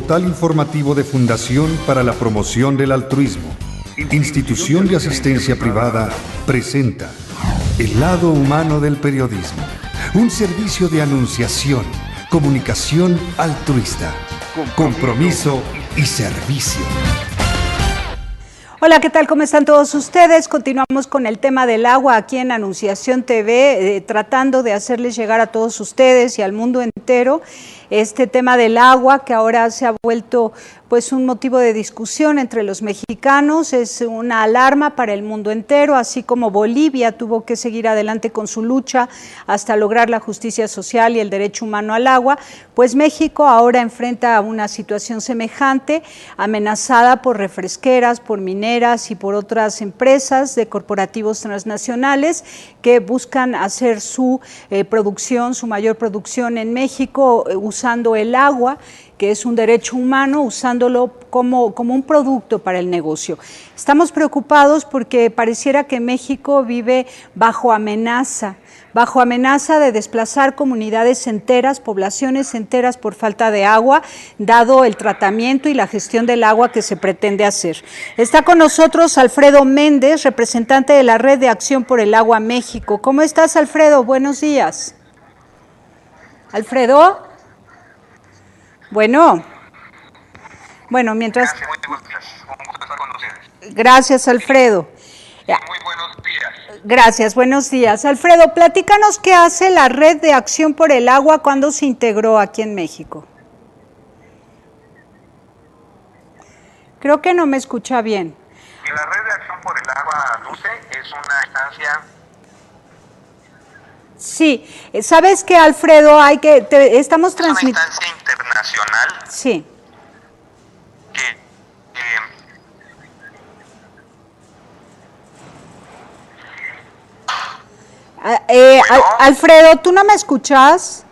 portal informativo de Fundación para la Promoción del Altruismo, institución de asistencia privada, presenta El lado humano del periodismo, un servicio de anunciación, comunicación altruista, compromiso y servicio. Hola, ¿qué tal? ¿Cómo están todos ustedes? Continuamos con el tema del agua aquí en Anunciación TV, tratando de hacerles llegar a todos ustedes y al mundo entero este tema del agua, que ahora se ha vuelto pues un motivo de discusión entre los mexicanos, es una alarma para el mundo entero, así como Bolivia tuvo que seguir adelante con su lucha hasta lograr la justicia social y el derecho humano al agua, pues México ahora enfrenta una situación semejante, amenazada por refresqueras, por mineras y por otras empresas de corporativos transnacionales que buscan hacer su producción, su mayor producción en México, usando el agua, que es un derecho humano, usándolo como un producto para el negocio. Estamos preocupados porque pareciera que México vive bajo amenaza de desplazar comunidades enteras, poblaciones enteras por falta de agua, dado el tratamiento y la gestión del agua que se pretende hacer. Está con nosotros Alfredo Méndez, representante de la Red de Acción por el Agua México. ¿Cómo estás, Alfredo? Buenos días. ¿Alfredo? Bueno, mientras... Gracias, muy buenos días. Un gusto estar con ustedes. Gracias, Alfredo. Muy buenos días. Gracias, buenos días. Alfredo, platícanos qué hace la Red de Acción por el Agua, cuando se integró aquí en México. Creo que no me escucha bien. La Red de Acción por el Agua Dulce es una instancia... Sí, ¿sabes qué, Alfredo? Estamos transmitiendo... Es una instancia internacional. Sí. Alfredo, ¿tú no me escuchas?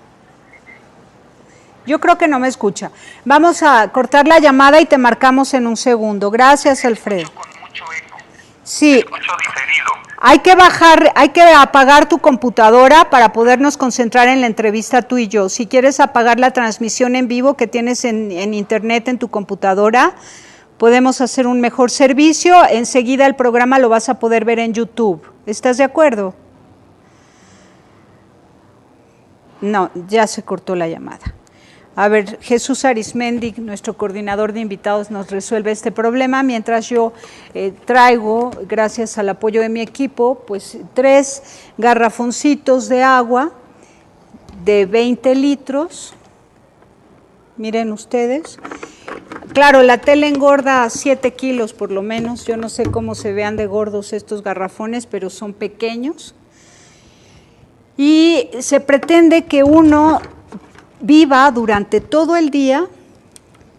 Yo creo que no me escucha. Vamos a cortar la llamada y te marcamos en un segundo. Gracias, Alfredo. Con mucho eco. Sí. Escucho diferido. Hay que apagar tu computadora para podernos concentrar en la entrevista tú y yo. Si quieres apagar la transmisión en vivo que tienes en internet en tu computadora, podemos hacer un mejor servicio. Enseguida el programa lo vas a poder ver en YouTube. ¿Estás de acuerdo? No, ya se cortó la llamada. A ver, Jesús Arismendi, nuestro coordinador de invitados, nos resuelve este problema, mientras yo traigo, gracias al apoyo de mi equipo, pues 3 garrafoncitos de agua de 20 litros. Miren ustedes. Claro, la tele engorda 7 kilos por lo menos. Yo no sé cómo se vean de gordos estos garrafones, pero son pequeños. Y se pretende que uno viva durante todo el día,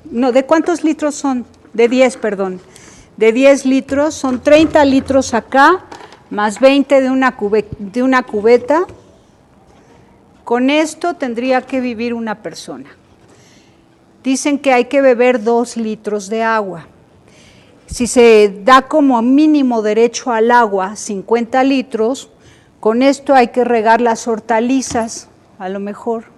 no, ¿de cuántos litros son? De 10, perdón, de 10 litros, son 30 litros acá, más 20 de una cubeta. Con esto tendría que vivir una persona. Dicen que hay que beber 2 litros de agua. Si se da como mínimo derecho al agua 50 litros, con esto hay que regar las hortalizas, a lo mejor.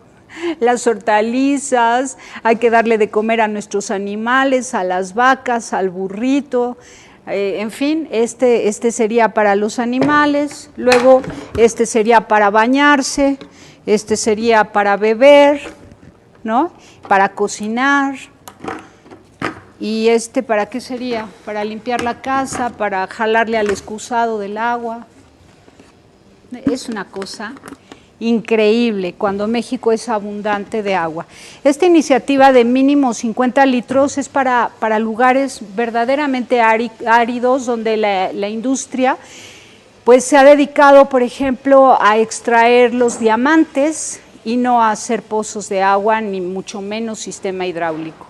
Las hortalizas, hay que darle de comer a nuestros animales, a las vacas, al burrito, en fin, este sería para los animales, luego este sería para bañarse, este sería para beber, ¿no? Para cocinar, y ¿para qué sería? Para limpiar la casa, para jalarle al excusado del agua. Es una cosa increíble cuando México es abundante de agua. Esta iniciativa de mínimo 50 litros es para lugares verdaderamente áridos, donde la industria pues se ha dedicado, por ejemplo, a extraer los diamantes y no a hacer pozos de agua, ni mucho menos sistema hidráulico.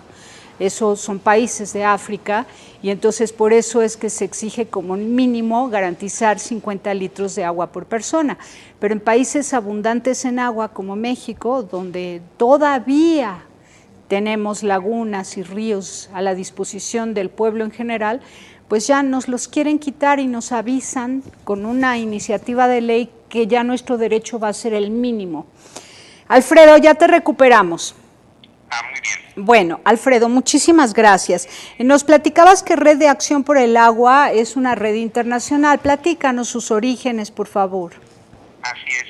Esos son países de África, y entonces por eso es que se exige como mínimo garantizar 50 litros de agua por persona. Pero en países abundantes en agua como México, donde todavía tenemos lagunas y ríos a la disposición del pueblo en general, pues ya nos los quieren quitar y nos avisan con una iniciativa de ley que ya nuestro derecho va a ser el mínimo. Alfredo, ya te recuperamos. Muy bien. Bueno, Alfredo, muchísimas gracias. Nos platicabas que Red de Acción por el Agua es una red internacional. Platícanos sus orígenes, por favor. Así es.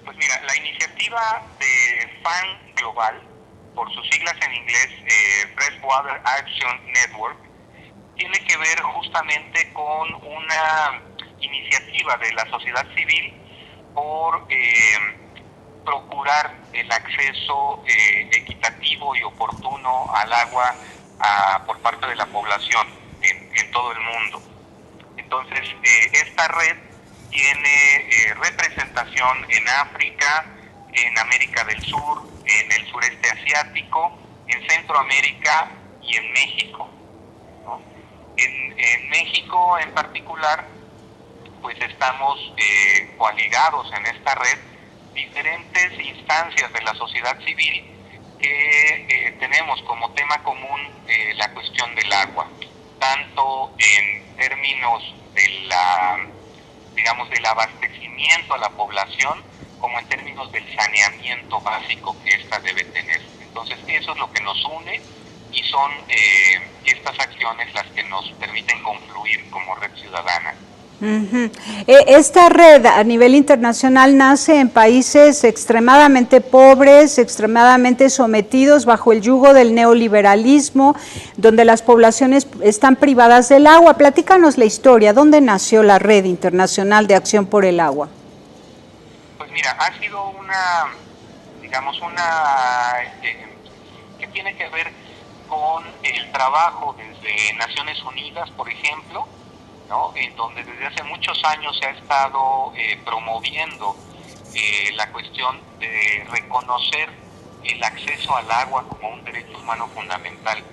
Pues mira, la iniciativa de FAN Global, por sus siglas en inglés, Freshwater Action Network, tiene que ver justamente con una iniciativa de la sociedad civil por procurar el acceso equitativo y oportuno al agua por parte de la población en todo el mundo. Entonces, esta red tiene representación en África, en América del Sur, en el sureste asiático, en Centroamérica y en México, ¿no? En México en particular, pues estamos coaligados en esta red diferentes instancias de la sociedad civil que tenemos como tema común la cuestión del agua, tanto en términos de del abastecimiento a la población, como en términos del saneamiento básico que ésta debe tener. Entonces, eso es lo que nos une y son estas acciones las que nos permiten confluir como red ciudadana. Esta red a nivel internacional nace en países extremadamente pobres, extremadamente sometidos bajo el yugo del neoliberalismo, donde las poblaciones están privadas del agua. Platícanos la historia, ¿dónde nació la Red Internacional de Acción por el Agua? Pues mira, ha sido que tiene que ver con el trabajo desde Naciones Unidas, por ejemplo, ¿no? En donde desde hace muchos años se ha estado promoviendo la cuestión de reconocer el acceso al agua como un derecho humano fundamental.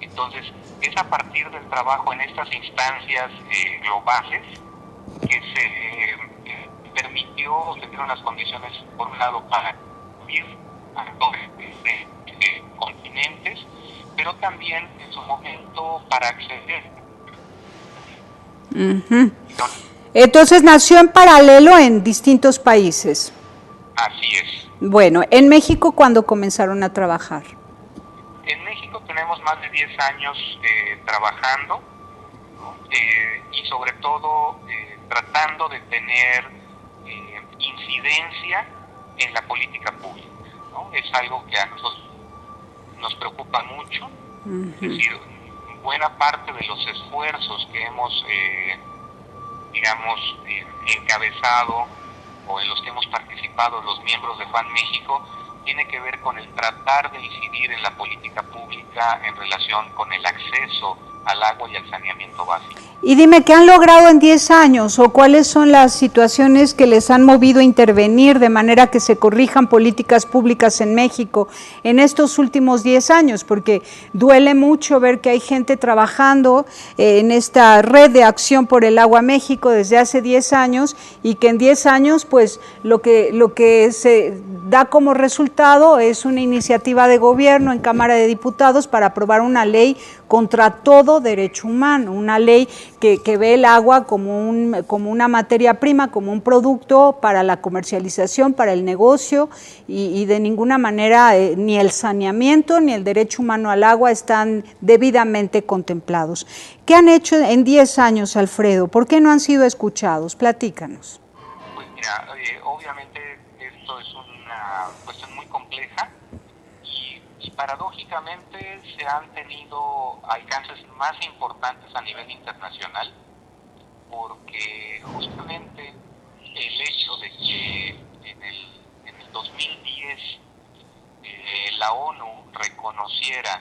Entonces, es a partir del trabajo en estas instancias globales que se permitió, se dieron las condiciones, por un lado, para vivir a todos continentes, pero también en su momento para acceder. Entonces nació en paralelo en distintos países. Así es. Bueno, en México, ¿cuándo comenzaron a trabajar? En México tenemos más de 10 años trabajando y sobre todo tratando de tener incidencia en la política pública, ¿no? Es algo que a nosotros nos preocupa mucho. Es decir, buena parte de los esfuerzos que hemos, encabezado o en los que hemos participado los miembros de FAN México, tiene que ver con el tratar de incidir en la política pública en relación con el acceso al agua y al saneamiento básico. Y dime, ¿qué han logrado en 10 años o cuáles son las situaciones que les han movido a intervenir de manera que se corrijan políticas públicas en México en estos últimos 10 años? Porque duele mucho ver que hay gente trabajando en esta Red de Acción por el Agua México desde hace 10 años y que en 10 años pues lo que se da como resultado es una iniciativa de gobierno en Cámara de Diputados para aprobar una ley contra todo derecho humano, una ley que ve el agua como una materia prima, como un producto para la comercialización, para el negocio y de ninguna manera ni el saneamiento ni el derecho humano al agua están debidamente contemplados. ¿Qué han hecho en 10 años, Alfredo? ¿Por qué no han sido escuchados? Platícanos. Pues mira, obviamente esto es una cuestión muy compleja y paradójicamente se han tenido alcances más importantes a nivel internacional, porque justamente el hecho de que en el 2010 la ONU reconociera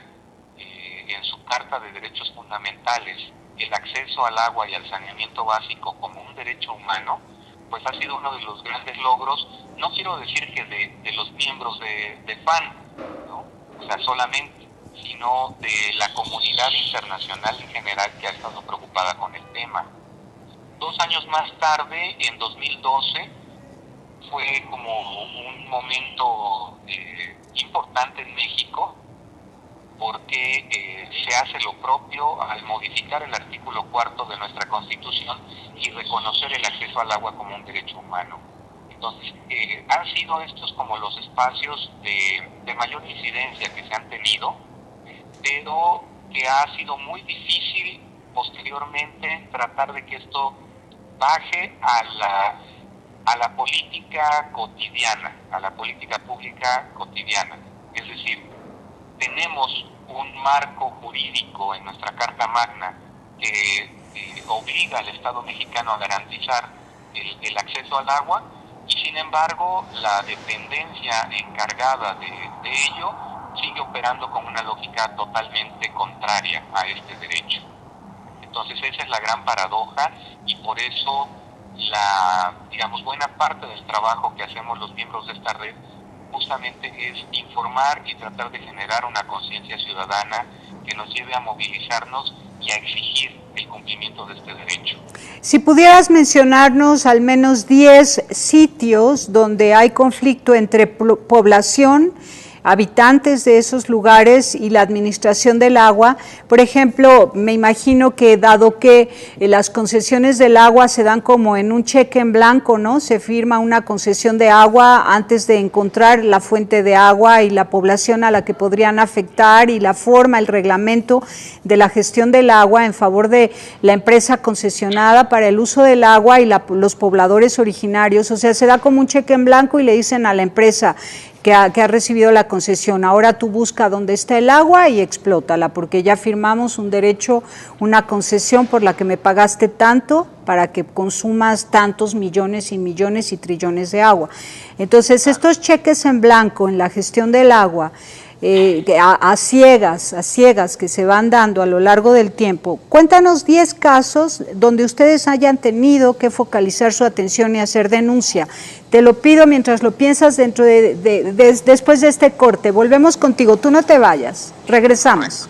en su Carta de Derechos Fundamentales el acceso al agua y al saneamiento básico como un derecho humano, pues ha sido uno de los grandes logros, no quiero decir que de los miembros de FAN, ¿no? O sea, solamente, sino de la comunidad internacional en general que ha estado preocupada con el tema. 2 años más tarde, en 2012, fue como un momento importante en México, porque se hace lo propio al modificar el artículo 4 de nuestra Constitución y reconocer el acceso al agua como un derecho humano. Entonces, han sido estos como los espacios de mayor incidencia que se han tenido pero que ha sido muy difícil posteriormente tratar de que esto baje a la política cotidiana, a la política pública cotidiana. Es decir, tenemos un marco jurídico en nuestra Carta Magna que obliga al Estado mexicano a garantizar el acceso al agua, y sin embargo la dependencia encargada de ello sigue operando con una lógica totalmente contraria a este derecho. Entonces esa es la gran paradoja, y por eso buena parte del trabajo que hacemos los miembros de esta red justamente es informar y tratar de generar una conciencia ciudadana que nos lleve a movilizarnos y a exigir el cumplimiento de este derecho. Si pudieras mencionarnos al menos 10 sitios donde hay conflicto entre población, habitantes de esos lugares y la administración del agua. Por ejemplo, me imagino que dado que las concesiones del agua se dan como en un cheque en blanco, ¿no? Se firma una concesión de agua antes de encontrar la fuente de agua y la población a la que podrían afectar, y la forma, el reglamento de la gestión del agua en favor de la empresa concesionada para el uso del agua y los pobladores originarios. O sea, se da como un cheque en blanco y le dicen a la empresa que ha recibido la concesión: ahora tú busca dónde está el agua y explótala, porque ya firmamos un derecho, una concesión por la que me pagaste tanto para que consumas tantos millones y millones y trillones de agua. Entonces, estos cheques en blanco en la gestión del agua, a ciegas que se van dando a lo largo del tiempo. Cuéntanos 10 casos donde ustedes hayan tenido que focalizar su atención y hacer denuncia. Te lo pido mientras lo piensas después de este corte. Volvemos contigo, tú no te vayas, regresamos.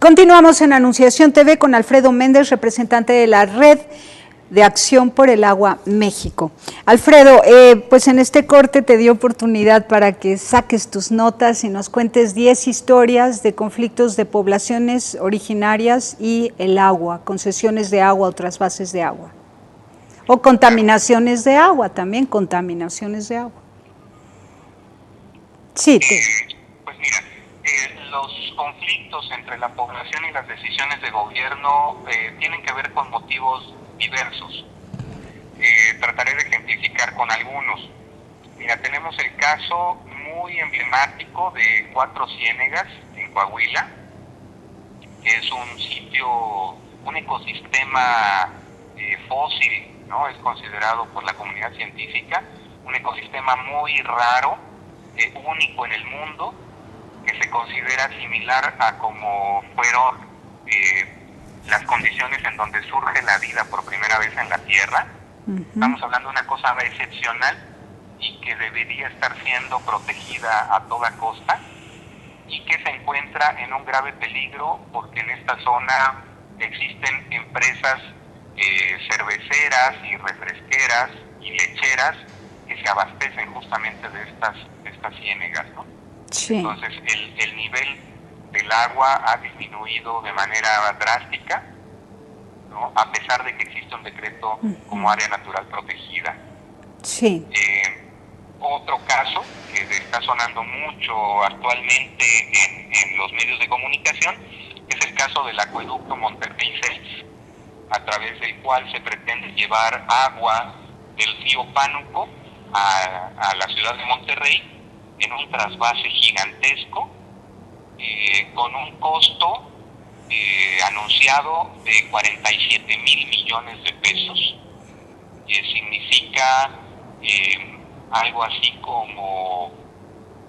Continuamos en Anunciación TV con Alfredo Méndez, representante de la Red de Acción por el Agua México. Alfredo, pues en este corte te di oportunidad para que saques tus notas y nos cuentes 10 historias de conflictos de poblaciones originarias y el agua, concesiones de agua, otras bases de agua. O contaminaciones de agua, también contaminaciones de agua. Sí. Pues mira, los conflictos entre la población y las decisiones de gobierno tienen que ver con motivos diversos. Trataré de ejemplificar con algunos. Mira, tenemos el caso muy emblemático de Cuatro Ciénegas en Coahuila, que es un sitio, un ecosistema fósil, ¿no? Es considerado por la comunidad científica un ecosistema muy raro, único en el mundo, que se considera similar a como fueron las condiciones en donde surge la vida por primera vez en la Tierra. Estamos hablando de una cosa excepcional y que debería estar siendo protegida a toda costa, y que se encuentra en un grave peligro porque en esta zona existen empresas cerveceras y refresqueras y lecheras que se abastecen justamente de estas ciénegas, ¿no? Sí. Entonces el nivel del agua ha disminuido de manera drástica, ¿no? A pesar de que existe un decreto como área natural protegida. Sí. Otro caso que está sonando mucho actualmente en los medios de comunicación es el caso del acueducto Monterrey 6, a través del cual se pretende llevar agua del río Pánuco a la ciudad de Monterrey en un trasvase gigantesco, con un costo anunciado de 47,000 millones de pesos, que significa algo así como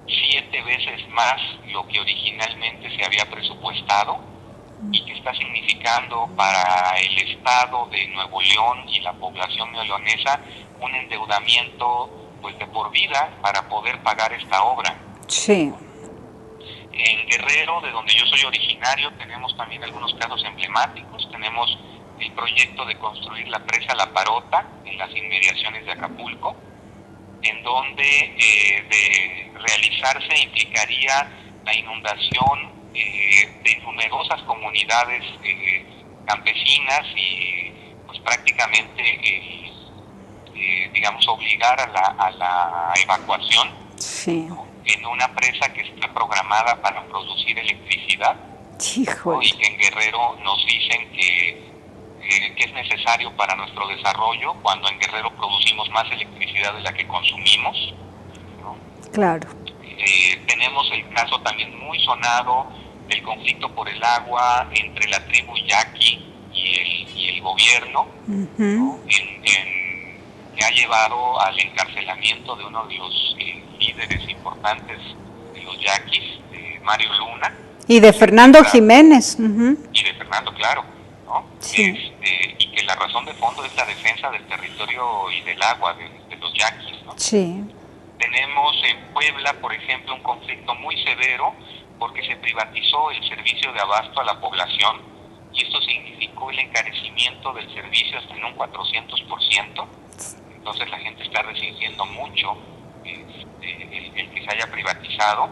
7 veces más lo que originalmente se había presupuestado, y que está significando para el estado de Nuevo León y la población neolonesa un endeudamiento pues de por vida para poder pagar esta obra. Sí. En Guerrero, de donde yo soy originario, tenemos también algunos casos emblemáticos. Tenemos el proyecto de construir la presa La Parota en las inmediaciones de Acapulco, en donde de realizarse implicaría la inundación de numerosas comunidades campesinas y pues prácticamente digamos obligar a la evacuación. Sí. ¿No? En una presa que está programada para producir electricidad, ¿no? Y que en Guerrero nos dicen que es necesario para nuestro desarrollo, cuando en Guerrero producimos más electricidad de la que consumimos, ¿no? Claro. Tenemos el caso también muy sonado del conflicto por el agua entre la tribu yaqui y el gobierno, ¿no? Que ha llevado al encarcelamiento de uno de los líderes importantes de los yaquis, Mario Luna. Y de Fernando Jiménez. Y de Fernando, claro, ¿no? Sí. Y que la razón de fondo es la defensa del territorio y del agua de los yaquis, ¿no? Sí. Tenemos en Puebla, por ejemplo, un conflicto muy severo porque se privatizó el servicio de abasto a la población, y esto significó el encarecimiento del servicio hasta en un 400%. Entonces la gente está resintiendo mucho el que se haya privatizado.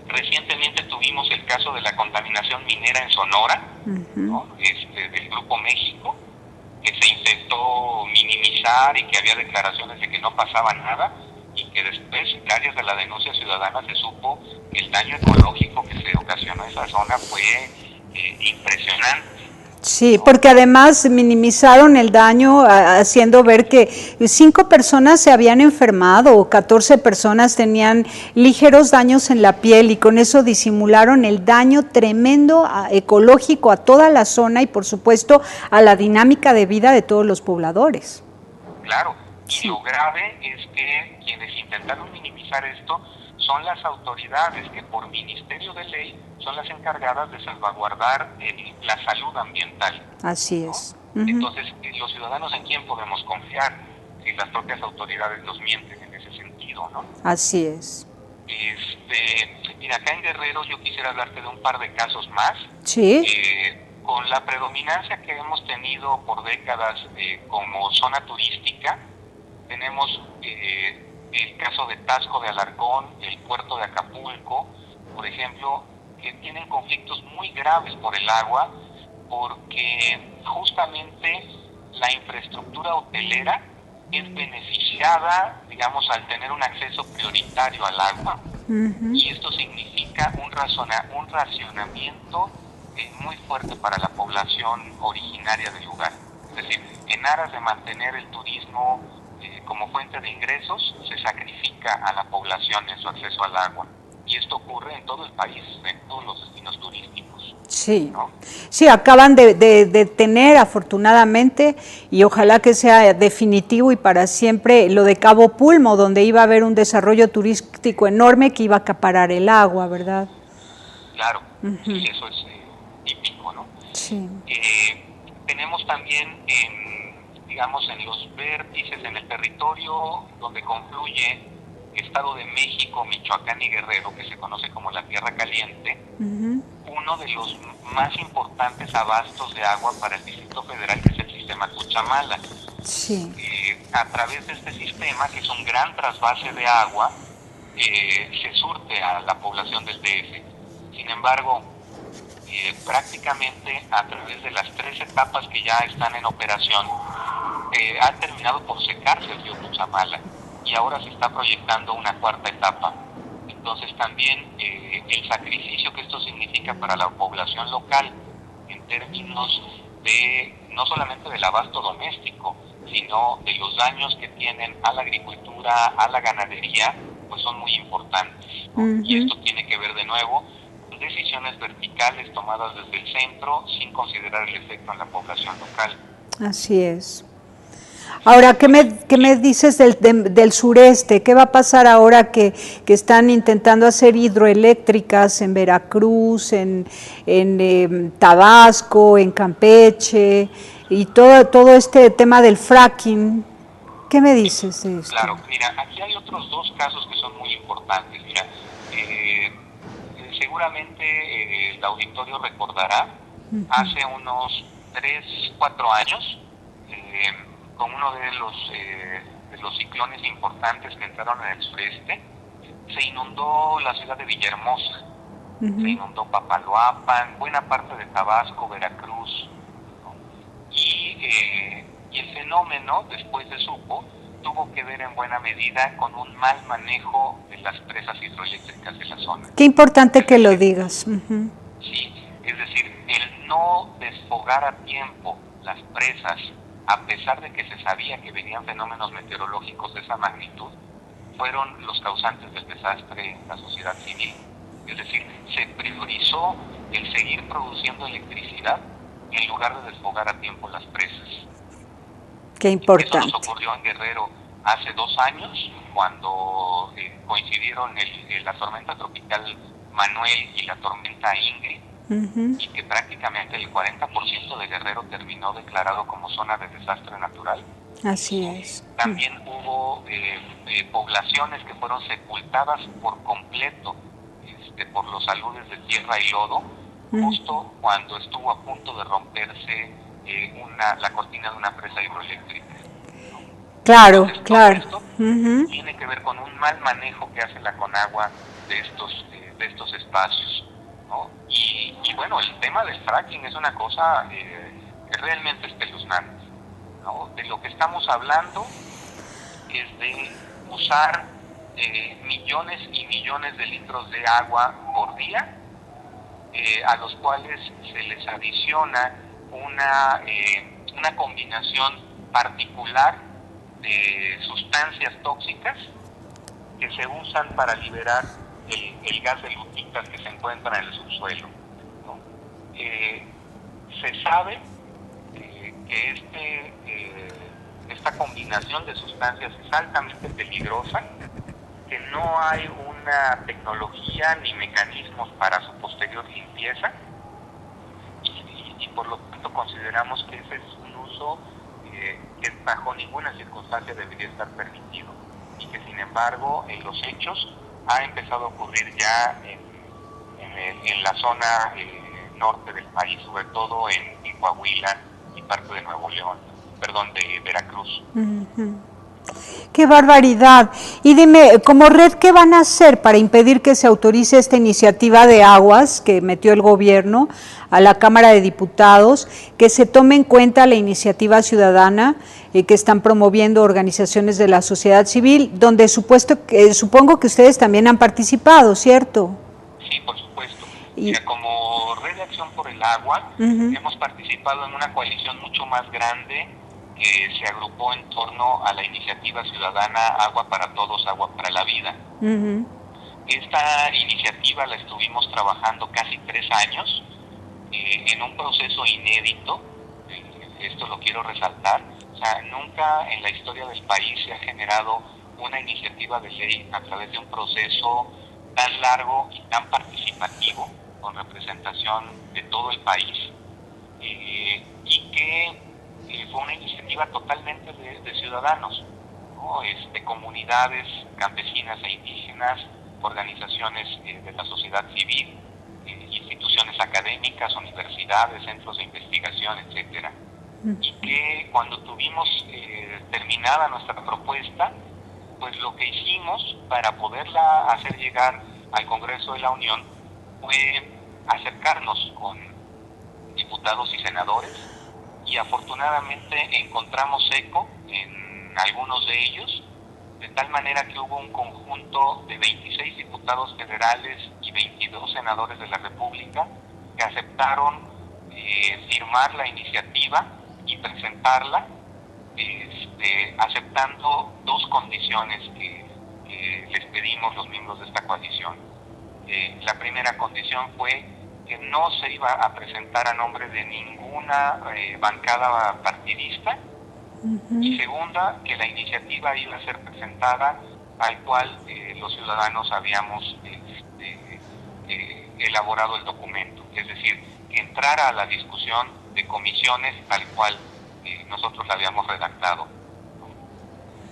Recientemente tuvimos el caso de la contaminación minera en Sonora, ¿no? Del Grupo México, que se intentó minimizar y que había declaraciones de que no pasaba nada, y que después, gracias a la denuncia ciudadana, se supo que el daño ecológico que se ocasionó en esa zona fue impresionante. Sí, porque además minimizaron el daño haciendo ver que 5 personas se habían enfermado o 14 personas tenían ligeros daños en la piel, y con eso disimularon el daño tremendo ecológico a toda la zona y por supuesto a la dinámica de vida de todos los pobladores. Claro, y lo grave es que quienes intentaron minimizar esto son las autoridades que por ministerio de ley son las encargadas de salvaguardar la salud ambiental. Así es. ¿No? Entonces, los ciudadanos, ¿en quién podemos confiar si las propias autoridades nos mienten en ese sentido, ¿no? Así es. Mira, acá en Guerrero yo quisiera hablarte de un par de casos más. Sí. Con la predominancia que hemos tenido por décadas como zona turística, tenemos el caso de Taxco de Alarcón, el puerto de Acapulco, por ejemplo, que tienen conflictos muy graves por el agua, porque justamente la infraestructura hotelera es beneficiada, digamos, al tener un acceso prioritario al agua. Y esto significa un racionamiento muy fuerte para la población originaria del lugar. Es decir, en aras de mantener el turismo como fuente de ingresos, se sacrifica a la población en su acceso al agua. Y esto ocurre en todo el país, en todos los destinos turísticos. Sí, ¿no? sí, acaban de tener afortunadamente, y ojalá que sea definitivo y para siempre, lo de Cabo Pulmo, donde iba a haber un desarrollo turístico enorme que iba a acaparar el agua, ¿verdad? Claro, sí, eso es típico, ¿no? Sí. Tenemos también, digamos, en los vértices, en el territorio donde confluye Estado de México, Michoacán y Guerrero, que se conoce como la Tierra Caliente, uno de los más importantes abastos de agua para el Distrito Federal, que es el sistema Cuchamala. Sí. A través de este sistema, que es un gran trasvase de agua, se surte a la población del DF. Sin embargo, prácticamente a través de las 3 etapas que ya están en operación, ha terminado por secarse el río Cuchamala y ahora se está proyectando una 4ª etapa. Entonces también el sacrificio que esto significa para la población local en términos de no solamente del abasto doméstico, sino de los daños que tienen a la agricultura, a la ganadería, pues son muy importantes, ¿no? Y esto tiene que ver de nuevo con decisiones verticales tomadas desde el centro sin considerar el efecto en la población local. Así es. Ahora, ¿qué me dices del sureste? ¿Qué va a pasar ahora que están intentando hacer hidroeléctricas en Veracruz, en Tabasco, en Campeche, y todo este tema del fracking? ¿Qué me dices de esto? Claro, mira, aquí hay otros 2 casos que son muy importantes. Mira, seguramente el auditorio recordará, hace unos 3-4 años, con uno de los ciclones importantes que entraron en el sureste, se inundó la ciudad de Villahermosa, se inundó Papaloapan, buena parte de Tabasco, Veracruz, ¿no? Y el fenómeno, después se supo, tuvo que ver en buena medida con un mal manejo de las presas hidroeléctricas de la zona. Qué importante que lo digas. Sí, es decir, el no desfogar a tiempo las presas, a pesar de que se sabía que venían fenómenos meteorológicos de esa magnitud, fueron los causantes del desastre en la sociedad civil. Es decir, se priorizó el seguir produciendo electricidad en lugar de desfogar a tiempo las presas. Qué importante. Eso nos ocurrió en Guerrero hace 2 años, cuando coincidieron la tormenta tropical Manuel y la tormenta Ingrid, y que prácticamente el 40% de Guerrero terminó declarado como zona de desastre natural. Así es. También hubo poblaciones que fueron sepultadas por completo por los aludes de tierra y lodo, justo cuando estuvo a punto de romperse la cortina de una presa hidroeléctrica. Claro, entonces, claro. Esto tiene que ver con un mal manejo que hace la Conagua de estos espacios, ¿no? Y bueno, el tema del fracking es una cosa realmente espeluznante, ¿no? De lo que estamos hablando es de usar millones y millones de litros de agua por día, a los cuales se les adiciona una combinación particular de sustancias tóxicas que se usan para liberar el gas de lutitas que se encuentra en el subsuelo, ¿no? Se sabe que esta combinación de sustancias es altamente peligrosa, que no hay una tecnología ni mecanismos para su posterior limpieza, y por lo tanto consideramos que ese es un uso que bajo ninguna circunstancia debería estar permitido, y que sin embargo en los hechos ha empezado a ocurrir ya en en la zona norte del país, sobre todo en Coahuila y parte de Nuevo León, de Veracruz. ¡Qué barbaridad! Y dime, como red, ¿qué van a hacer para impedir que se autorice esta iniciativa de aguas que metió el gobierno a la Cámara de Diputados, que se tome en cuenta la iniciativa ciudadana que están promoviendo organizaciones de la sociedad civil, donde supongo que ustedes también han participado, ¿cierto? Sí, por supuesto. Mira, como Red de Acción por el Agua, hemos participado en una coalición mucho más grande que se agrupó en torno a la iniciativa ciudadana Agua para Todos, Agua para la Vida. Esta iniciativa la estuvimos trabajando casi 3 años en un proceso inédito. Esto lo quiero resaltar. O sea, nunca en la historia del país se ha generado una iniciativa de ley a través de un proceso tan largo y tan participativo, con representación de todo el país, y que fue una iniciativa totalmente de ciudadanos, ¿no? De comunidades campesinas e indígenas, organizaciones de la sociedad civil, instituciones académicas, universidades, centros de investigación, etcétera. Y que cuando tuvimos terminada nuestra propuesta, pues lo que hicimos para poderla hacer llegar al Congreso de la Unión fue acercarnos con diputados y senadores, y afortunadamente encontramos eco en algunos de ellos, de tal manera que hubo un conjunto de 26 diputados federales y 22 senadores de la República que aceptaron firmar la iniciativa y presentarla, aceptando 2 condiciones que les pedimos los miembros de esta coalición. La primera condición fue que no se iba a presentar a nombre de ninguna bancada partidista, y segunda, que la iniciativa iba a ser presentada al cual los ciudadanos habíamos elaborado el documento, es decir, que entrara a la discusión de comisiones tal cual nosotros la habíamos redactado.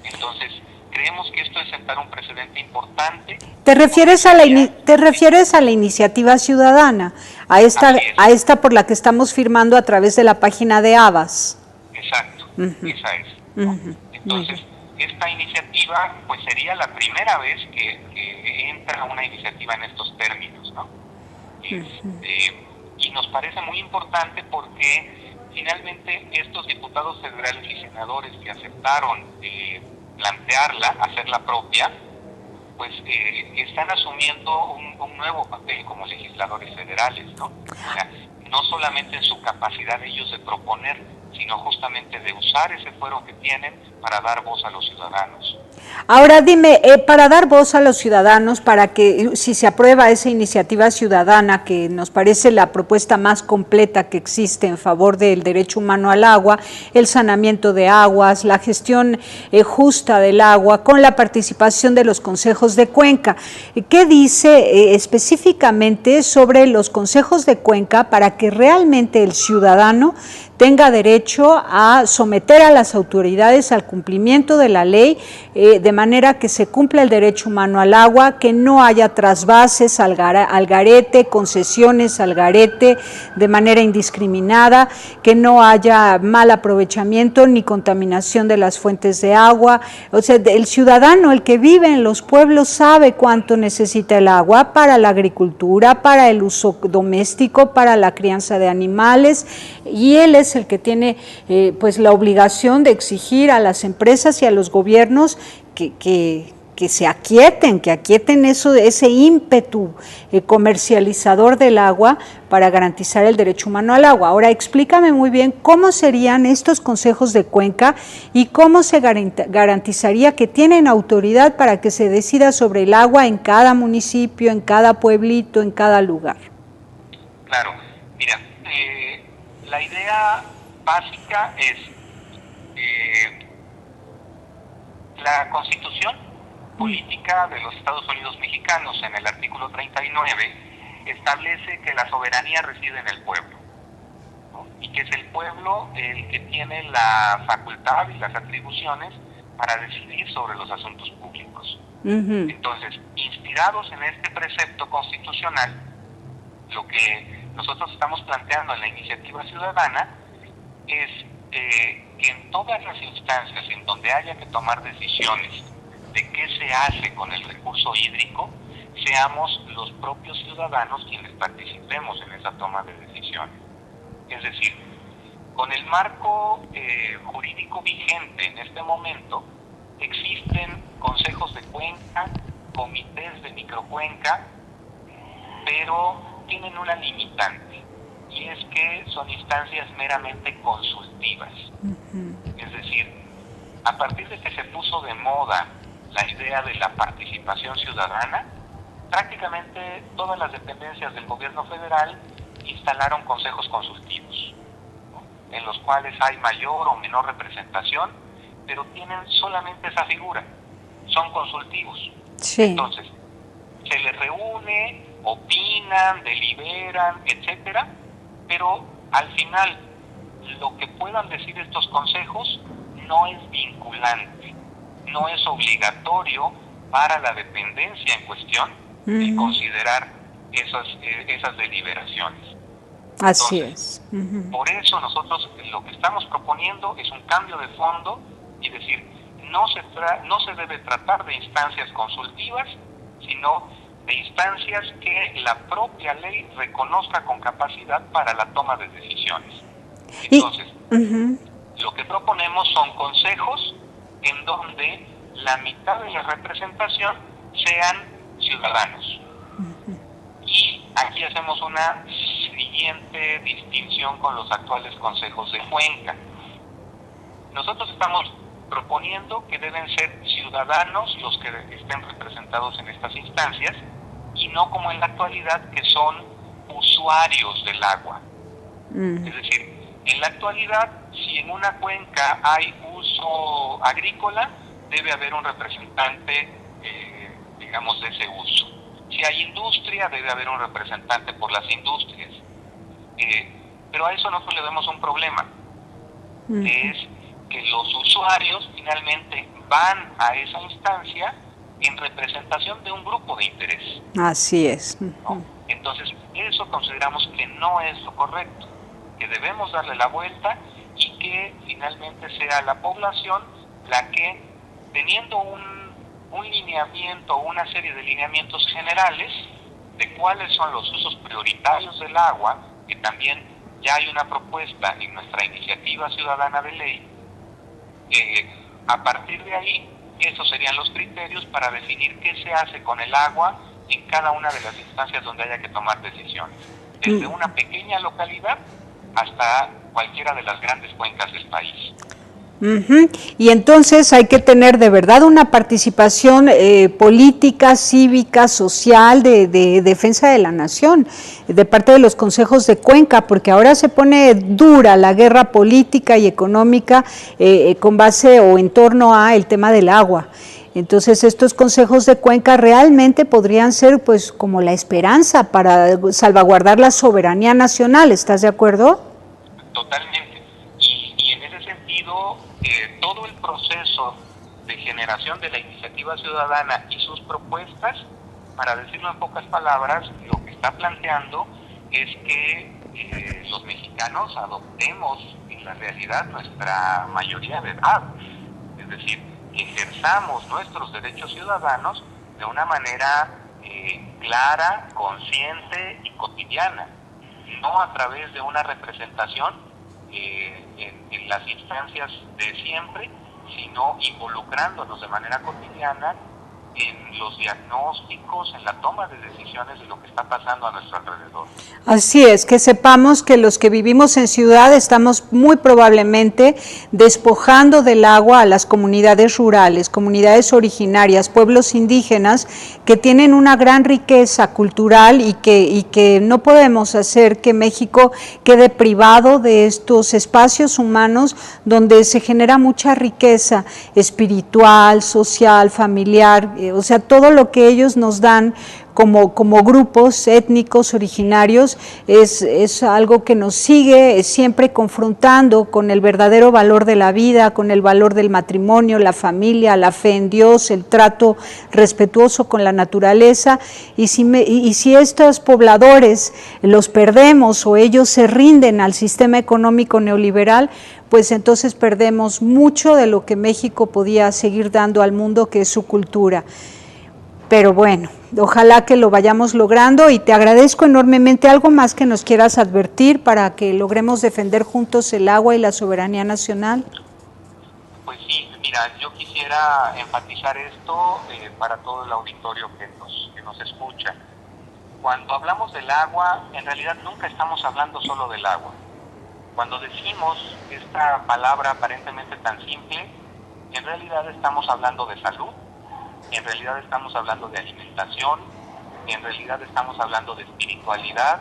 Entonces, creemos que esto es sentar un precedente importante. ¿Te refieres a la iniciativa ciudadana, a esta por la que estamos firmando a través de la página de Abbas? Exacto, esa es. Entonces, esta iniciativa pues sería la primera vez que entra una iniciativa en estos términos, ¿no? Y nos parece muy importante porque finalmente estos diputados federales y senadores que aceptaron plantearla, hacerla propia, pues están asumiendo un nuevo papel como legisladores federales, ¿no? O sea, no solamente en su capacidad ellos de proponer, sino justamente de usar ese fuero que tienen para dar voz a los ciudadanos. Ahora dime, para dar voz a los ciudadanos, para que si se aprueba esa iniciativa ciudadana, que nos parece la propuesta más completa que existe en favor del derecho humano al agua, el saneamiento de aguas, la gestión justa del agua, con la participación de los consejos de cuenca, ¿qué dice específicamente sobre los consejos de cuenca para que realmente el ciudadano tenga derecho a someter a las autoridades al cumplimiento de la ley, de manera que se cumpla el derecho humano al agua, que no haya trasvases al garete, concesiones al garete de manera indiscriminada, que no haya mal aprovechamiento ni contaminación de las fuentes de agua? O sea, el ciudadano, el que vive en los pueblos, sabe cuánto necesita el agua para la agricultura, para el uso doméstico, para la crianza de animales, y él es el que tiene pues la obligación de exigir a las empresas y a los gobiernos que se aquieten, ese ímpetu comercializador del agua para garantizar el derecho humano al agua. Ahora explícame muy bien cómo serían estos consejos de cuenca y cómo se garantizaría que tienen autoridad para que se decida sobre el agua en cada municipio, en cada pueblito, en cada lugar. Claro, mira, la idea básica es la Constitución Política de los Estados Unidos Mexicanos, en el artículo 39, establece que la soberanía reside en el pueblo, ¿no? Y que es el pueblo el que tiene la facultad y las atribuciones para decidir sobre los asuntos públicos. Entonces, inspirados en este precepto constitucional, Lo que nosotros estamos planteando en la iniciativa ciudadana es que en todas las instancias en donde haya que tomar decisiones de qué se hace con el recurso hídrico, seamos los propios ciudadanos quienes participemos en esa toma de decisiones. Es decir, con el marco jurídico vigente en este momento, existen consejos de cuenca, comités de microcuenca, pero tienen una limitante, y es que son instancias meramente consultivas. Es decir, a partir de que se puso de moda la idea de la participación ciudadana, prácticamente todas las dependencias del gobierno federal instalaron consejos consultivos, ¿no?, en los cuales hay mayor o menor representación, pero tienen solamente esa figura, son consultivos. Sí. Entonces, se les reúne, opinan, deliberan, etcétera, pero al final lo que puedan decir estos consejos no es vinculante, no es obligatorio para la dependencia en cuestión de considerar esas deliberaciones. Así Entonces, es. por eso nosotros lo que estamos proponiendo es un cambio de fondo y decir, no se debe tratar de instancias consultivas, sino de instancias que la propia ley reconozca con capacidad para la toma de decisiones. Entonces, lo que proponemos son consejos en donde la mitad de la representación sean ciudadanos. Y aquí hacemos una siguiente distinción con los actuales consejos de cuenca. Nosotros estamos proponiendo que deben ser ciudadanos los que estén representados en estas instancias, y no como en la actualidad, que son usuarios del agua. Es decir, en la actualidad, si en una cuenca hay uso agrícola, debe haber un representante, digamos, de ese uso. Si hay industria, debe haber un representante por las industrias. Pero a eso nosotros le vemos un problema, que es que los usuarios finalmente van a esa instancia en representación de un grupo de interés. Así es. ¿No? Entonces, eso consideramos que no es lo correcto, que debemos darle la vuelta y que finalmente sea la población la que, teniendo un lineamiento, una serie de lineamientos generales de cuáles son los usos prioritarios del agua, que también ya hay una propuesta en nuestra iniciativa ciudadana de ley, a partir de ahí, esos serían los criterios para definir qué se hace con el agua en cada una de las instancias donde haya que tomar decisiones, desde una pequeña localidad hasta cualquiera de las grandes cuencas del país. Y entonces hay que tener de verdad una participación política, cívica, social, de defensa de la nación, de parte de los consejos de cuenca, porque ahora se pone dura la guerra política y económica con base o en torno a el tema del agua. Entonces estos consejos de cuenca realmente podrían ser pues como la esperanza para salvaguardar la soberanía nacional, ¿estás de acuerdo? Totalmente. Y en ese sentido, todo el proceso de generación de la iniciativa ciudadana y sus propuestas, para decirlo en pocas palabras, lo que está planteando es que los mexicanos adoptemos en la realidad nuestra mayoría de edad, es decir, que ejerzamos nuestros derechos ciudadanos de una manera clara, consciente y cotidiana, no a través de una representación en las instancias de siempre, sino involucrándonos de manera cotidiana en los diagnósticos, en la toma de decisiones de lo que está pasando a nuestro alrededor. Así es, que sepamos que los que vivimos en ciudad estamos muy probablemente despojando del agua a las comunidades rurales, comunidades originarias, pueblos indígenas que tienen una gran riqueza cultural y que no podemos hacer que México quede privado de estos espacios humanos donde se genera mucha riqueza espiritual, social, familiar, o sea, todo lo que ellos nos dan como grupos étnicos originarios, es algo que nos sigue siempre confrontando con el verdadero valor de la vida, con el valor del matrimonio, la familia, la fe en Dios, el trato respetuoso con la naturaleza, y si estos pobladores los perdemos o ellos se rinden al sistema económico neoliberal, pues entonces perdemos mucho de lo que México podía seguir dando al mundo, que es su cultura. Pero bueno, ojalá que lo vayamos logrando, y te agradezco enormemente. ¿Algo más que nos quieras advertir para que logremos defender juntos el agua y la soberanía nacional? Pues sí, mira, yo quisiera enfatizar esto para todo el auditorio que nos escucha. Cuando hablamos del agua, en realidad nunca estamos hablando solo del agua. Cuando decimos esta palabra aparentemente tan simple, en realidad estamos hablando de salud, en realidad estamos hablando de alimentación, en realidad estamos hablando de espiritualidad,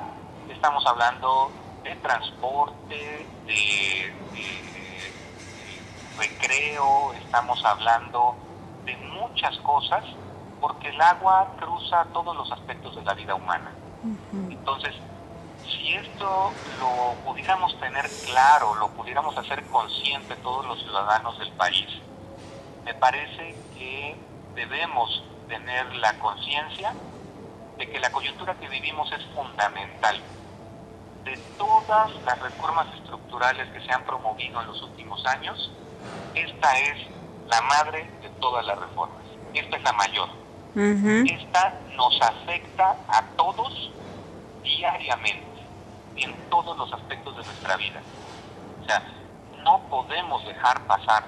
estamos hablando de transporte, de recreo, estamos hablando de muchas cosas, porque el agua cruza todos los aspectos de la vida humana. Entonces, si esto lo pudiéramos tener claro, lo pudiéramos hacer consciente todos los ciudadanos del país, me parece que debemos tener la conciencia de que la coyuntura que vivimos es fundamental. De todas las reformas estructurales que se han promovido en los últimos años, esta es la madre de todas las reformas. Esta es la mayor. Esta nos afecta a todos diariamente, en todos los aspectos de nuestra vida. O sea, no podemos dejar pasar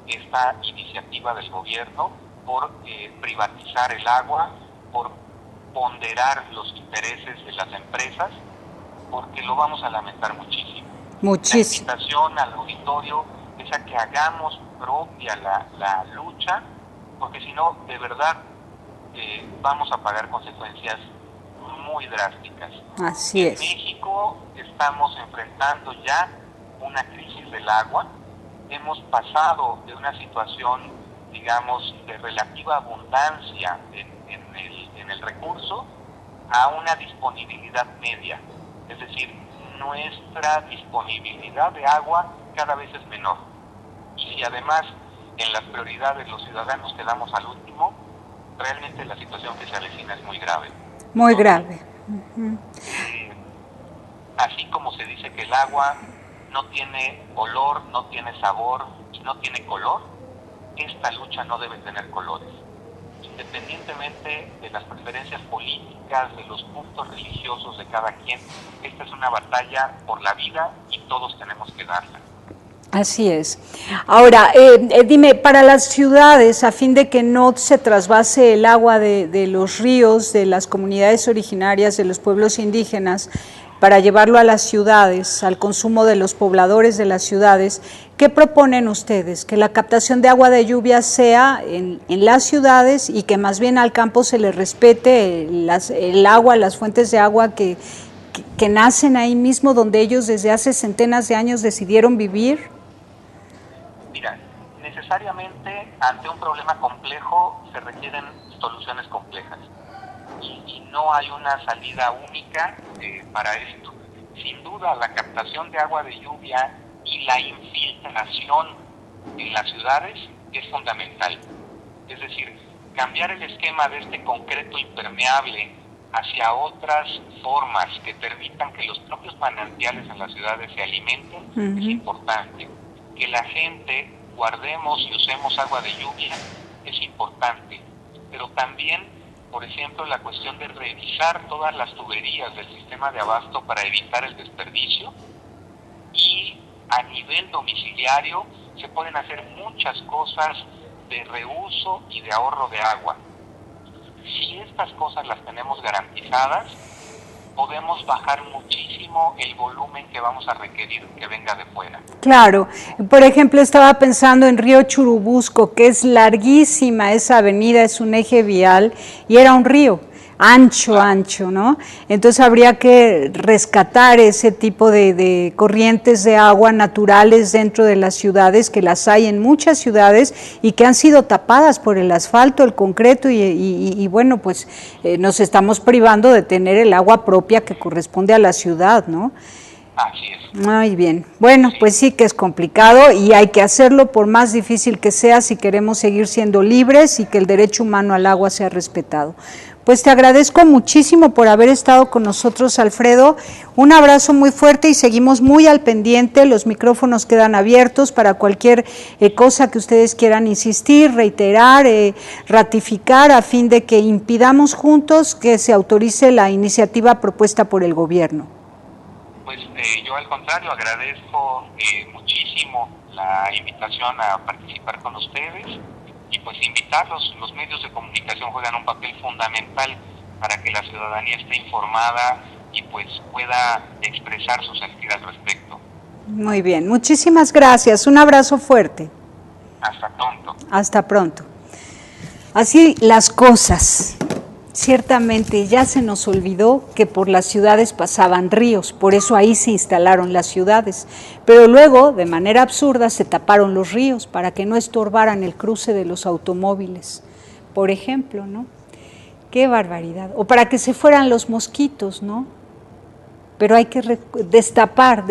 esta iniciativa del gobierno por privatizar el agua, por ponderar los intereses de las empresas, porque lo vamos a lamentar muchísimo. Muchísimo. La invitación al auditorio es a que hagamos propia la lucha, porque si no, de verdad, vamos a pagar consecuencias muy drásticas. Así es. En México estamos enfrentando ya una crisis del agua. Hemos pasado de una situación, digamos, de relativa abundancia en el recurso a una disponibilidad media. Es decir, nuestra disponibilidad de agua cada vez es menor. Y si además en las prioridades los ciudadanos quedamos al último, realmente la situación que se avecina es muy grave. Muy grave. Así como se dice que el agua no tiene olor, no tiene sabor y no tiene color, esta lucha no debe tener colores. Independientemente de las preferencias políticas, de los puntos religiosos de cada quien, esta es una batalla por la vida y todos tenemos que darla. Así es. Ahora, dime, para las ciudades, a fin de que no se trasvase el agua de los ríos, de las comunidades originarias, de los pueblos indígenas, para llevarlo a las ciudades, al consumo de los pobladores de las ciudades, ¿qué proponen ustedes? ¿Que la captación de agua de lluvia sea en las ciudades y que más bien al campo se le respete el agua, las fuentes de agua que nacen ahí mismo, donde ellos desde hace centenas de años decidieron vivir? Mira, necesariamente ante un problema complejo se requieren soluciones complejas y no hay una salida única para esto. Sin duda, la captación de agua de lluvia y la infiltración en las ciudades es fundamental. Es decir, cambiar el esquema de este concreto impermeable hacia otras formas que permitan que los propios manantiales en las ciudades se alimenten es importante. Que la gente guardemos y usemos agua de lluvia es importante, pero también, por ejemplo, la cuestión de revisar todas las tuberías del sistema de abasto para evitar el desperdicio, y a nivel domiciliario se pueden hacer muchas cosas de reuso y de ahorro de agua. Si estas cosas las tenemos garantizadas, podemos bajar muchísimo el volumen que vamos a requerir que venga de fuera. Claro, por ejemplo, estaba pensando en Río Churubusco, que es larguísima esa avenida, es un eje vial y era un río. ancho, ¿no? Entonces habría que rescatar ese tipo de corrientes de agua naturales dentro de las ciudades, que las hay en muchas ciudades y que han sido tapadas por el asfalto, el concreto y bueno, pues nos estamos privando de tener el agua propia que corresponde a la ciudad, ¿no? Así es. Muy bien. Bueno, pues sí que es complicado y hay que hacerlo por más difícil que sea si queremos seguir siendo libres y que el derecho humano al agua sea respetado. Pues te agradezco muchísimo por haber estado con nosotros, Alfredo. Un abrazo muy fuerte y seguimos muy al pendiente. Los micrófonos quedan abiertos para cualquier cosa que ustedes quieran insistir, reiterar, ratificar, a fin de que impidamos juntos que se autorice la iniciativa propuesta por el gobierno. Pues yo al contrario agradezco muchísimo la invitación a participar con ustedes. Y pues invitarlos, los medios de comunicación juegan un papel fundamental para que la ciudadanía esté informada y pues pueda expresar su sentir al respecto. Muy bien, muchísimas gracias, un abrazo fuerte. Hasta pronto. Hasta pronto. Así las cosas. Ciertamente ya se nos olvidó que por las ciudades pasaban ríos, por eso ahí se instalaron las ciudades, pero luego, de manera absurda, se taparon los ríos para que no estorbaran el cruce de los automóviles, por ejemplo, ¿no? ¡Qué barbaridad! O para que se fueran los mosquitos, ¿no? Pero hay que destapar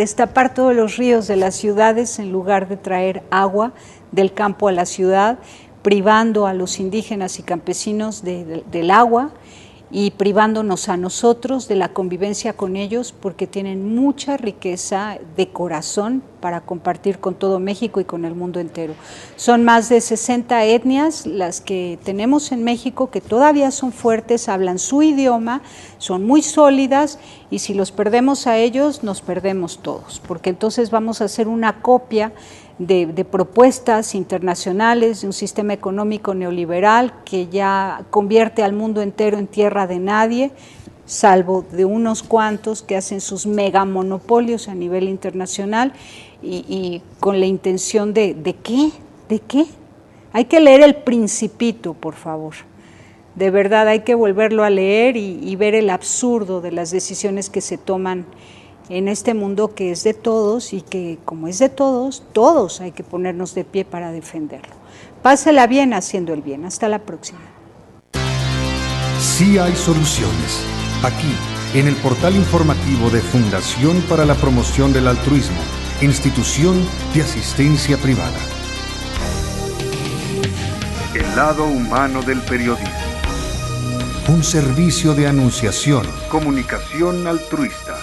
todos los ríos de las ciudades en lugar de traer agua del campo a la ciudad, privando a los indígenas y campesinos del agua y privándonos a nosotros de la convivencia con ellos, porque tienen mucha riqueza de corazón para compartir con todo México y con el mundo entero. Son más de 60 etnias las que tenemos en México, que todavía son fuertes, hablan su idioma, son muy sólidas, y si los perdemos a ellos, nos perdemos todos, porque entonces vamos a hacer una copia de propuestas internacionales, de un sistema económico neoliberal que ya convierte al mundo entero en tierra de nadie, salvo de unos cuantos que hacen sus megamonopolios a nivel internacional y con la intención ¿de qué? ¿De qué? Hay que leer El Principito, por favor. De verdad hay que volverlo a leer y ver el absurdo de las decisiones que se toman en este mundo que es de todos y que, como es de todos, todos hay que ponernos de pie para defenderlo. Pásela bien haciendo el bien. Hasta la próxima. Sí hay soluciones. Aquí, en el portal informativo de Fundación para la Promoción del Altruismo, Institución de Asistencia Privada. El lado humano del periodismo. Un servicio de anunciación, comunicación altruista.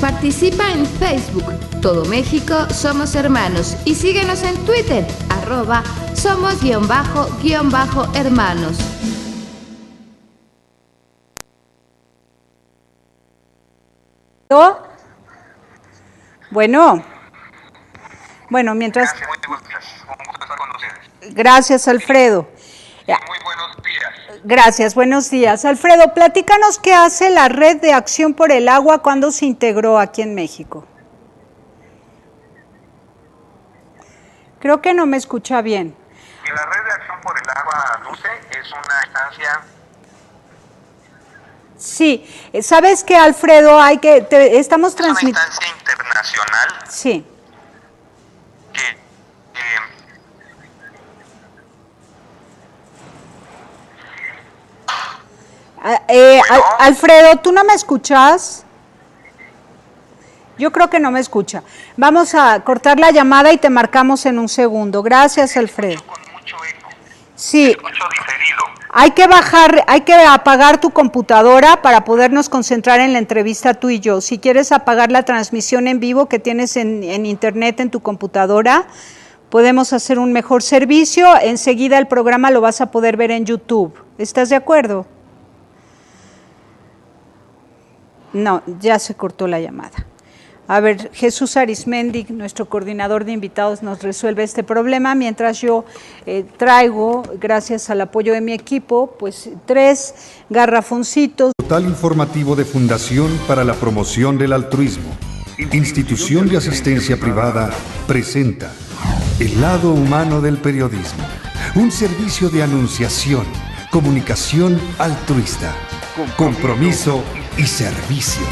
Participa en Facebook, Todo México Somos Hermanos, y síguenos en Twitter, @somos_hermanos. Bueno, mientras... Gracias, un gusto estar con ustedes. Gracias, Alfredo. Muy buenos días. Gracias, buenos días. Alfredo, platícanos qué hace la Red de Acción por el Agua, cuando se integró aquí en México. Creo que no me escucha bien. La Red de Acción por el Agua Dulce es una instancia... Sí, ¿sabes qué, Alfredo? Estamos transmitiendo... Es una instancia internacional. Sí. Que Alfredo, ¿tú no me escuchas? Yo creo que no me escucha. Vamos a cortar la llamada y te marcamos en un segundo. Gracias, Alfredo. con mucho eco. Sí. Escucho diferido. Hay que apagar tu computadora para podernos concentrar en la entrevista tú y yo. Si quieres apagar la transmisión en vivo que tienes en internet en tu computadora, podemos hacer un mejor servicio. Enseguida el programa lo vas a poder ver en YouTube. ¿Estás de acuerdo? No, ya se cortó la llamada. A ver, Jesús Arismendi, nuestro coordinador de invitados, nos resuelve este problema, mientras yo traigo, gracias al apoyo de mi equipo, pues 3 garrafoncitos. Portal informativo de Fundación para la Promoción del Altruismo, Institución de Asistencia Privada, presenta El lado humano del periodismo. un servicio de anunciación, comunicación altruista, compromiso y servicio.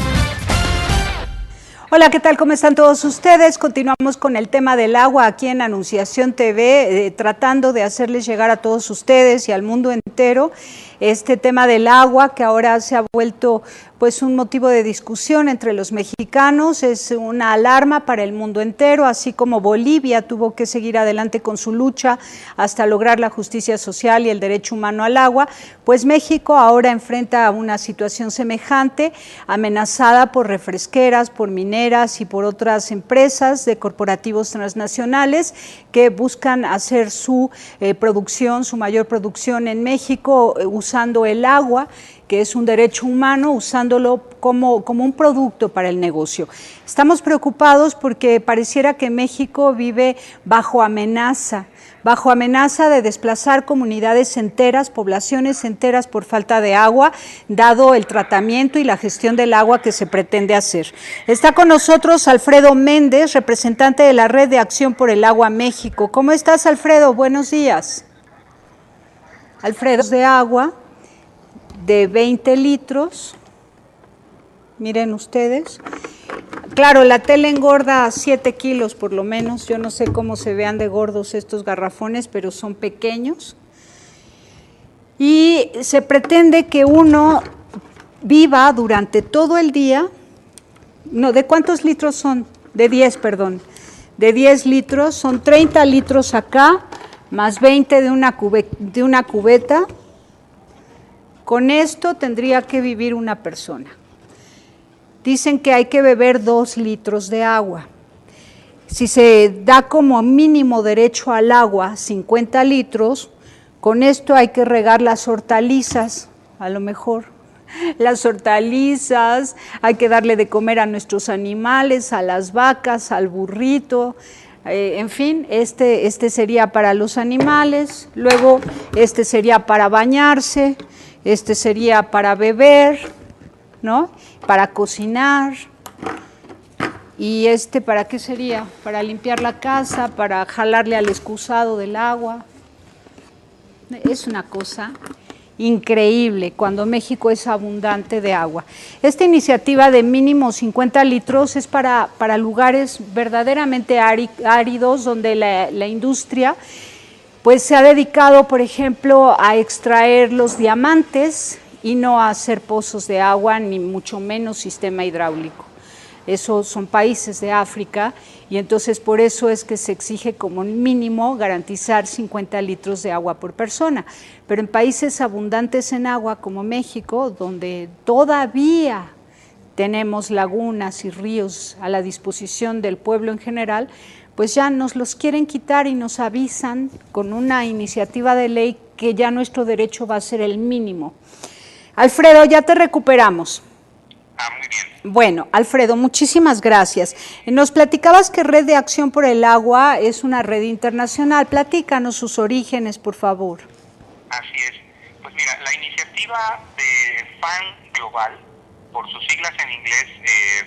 Hola, ¿qué tal? ¿Cómo están todos ustedes? Continuamos con el tema del agua aquí en Anunciación TV, tratando de hacerles llegar a todos ustedes y al mundo entero este tema del agua, que ahora se ha vuelto pues un motivo de discusión entre los mexicanos, es una alarma para el mundo entero, así como Bolivia tuvo que seguir adelante con su lucha hasta lograr la justicia social y el derecho humano al agua, pues México ahora enfrenta una situación semejante, amenazada por refresqueras, por mineras y por otras empresas de corporativos transnacionales que buscan hacer su producción, su mayor producción en México, usando el agua, que es un derecho humano, usándolo como un producto para el negocio. Estamos preocupados porque pareciera que México vive bajo amenaza de desplazar comunidades enteras, poblaciones enteras por falta de agua, dado el tratamiento y la gestión del agua que se pretende hacer. Está con nosotros Alfredo Méndez, representante de la Red de Acción por el Agua México. ¿Cómo estás, Alfredo? Buenos días. Alfredo, de agua de 20 litros, miren ustedes, claro, la tele engorda 7 kilos por lo menos, yo no sé cómo se vean de gordos estos garrafones, pero son pequeños, y se pretende que uno viva durante todo el día, no, ¿de cuántos litros son? De 10, perdón, de 10 litros, son 30 litros acá, más 20 de una cubeta. Con esto tendría que vivir una persona. Dicen que hay que beber 2 litros de agua. Si se da como mínimo derecho al agua 50 litros, con esto hay que regar las hortalizas, a lo mejor. Las hortalizas, hay que darle de comer a nuestros animales, a las vacas, al burrito, en fin, este sería para los animales, luego este sería para bañarse, este sería para beber, ¿no? Para cocinar. ¿Y para qué sería? Para limpiar la casa, para jalarle al excusado del agua. Es una cosa increíble cuando México es abundante de agua. Esta iniciativa de mínimo 50 litros es para lugares verdaderamente áridos, donde la industria pues se ha dedicado, por ejemplo, a extraer los diamantes y no a hacer pozos de agua, ni mucho menos sistema hidráulico. Esos son países de África y entonces por eso es que se exige como mínimo garantizar 50 litros de agua por persona. Pero en países abundantes en agua como México, donde todavía tenemos lagunas y ríos a la disposición del pueblo en general, pues ya nos los quieren quitar y nos avisan con una iniciativa de ley que ya nuestro derecho va a ser el mínimo. Alfredo, ya te recuperamos. Muy bien. Bueno, Alfredo, muchísimas gracias. Nos platicabas que Red de Acción por el Agua es una red internacional. Platícanos sus orígenes, por favor. Así es. Pues mira, la iniciativa de FAN Global, por sus siglas en inglés,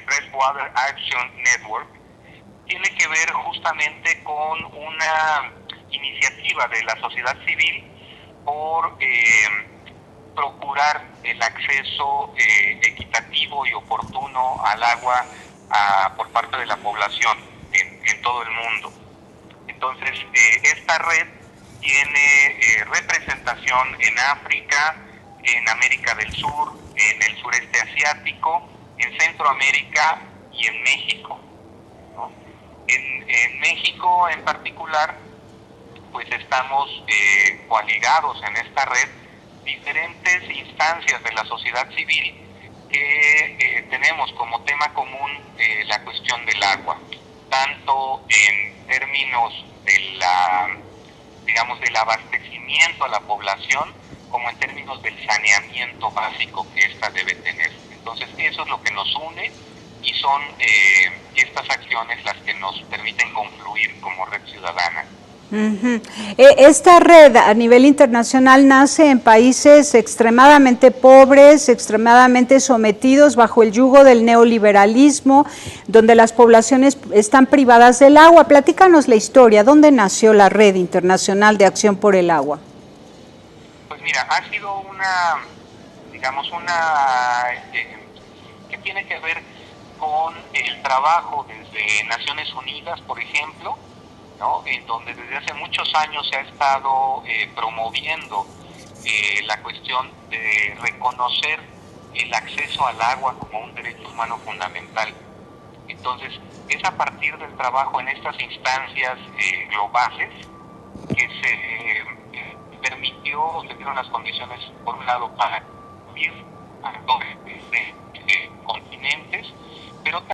Freshwater Action Network, tiene que ver justamente con una iniciativa de la sociedad civil por procurar el acceso equitativo y oportuno al agua por parte de la población en todo el mundo. Entonces, esta red tiene representación en África, en América del Sur, en el sureste asiático, en Centroamérica y en México, ¿no? En México en particular, pues estamos coaligados en esta red diferentes instancias de la sociedad civil que tenemos como tema común la cuestión del agua, tanto en términos del abastecimiento a la población, como en términos del saneamiento básico que ésta debe tener. Entonces, eso es lo que nos une y son estas acciones las que nos permiten confluir como red ciudadana. Ujú. Esta red a nivel internacional nace en países extremadamente pobres, extremadamente sometidos bajo el yugo del neoliberalismo, donde las poblaciones están privadas del agua. Platícanos la historia, ¿dónde nació la Red Internacional de Acción por el Agua? Pues mira, ha sido una que tiene que ver con el trabajo desde Naciones Unidas, por ejemplo, ¿no? En donde desde hace muchos años se ha estado promoviendo la cuestión de reconocer el acceso al agua como un derecho humano fundamental. Entonces, es a partir del trabajo en estas instancias globales que se permitió, se dieron las condiciones, por un lado, para ir a continentes, pero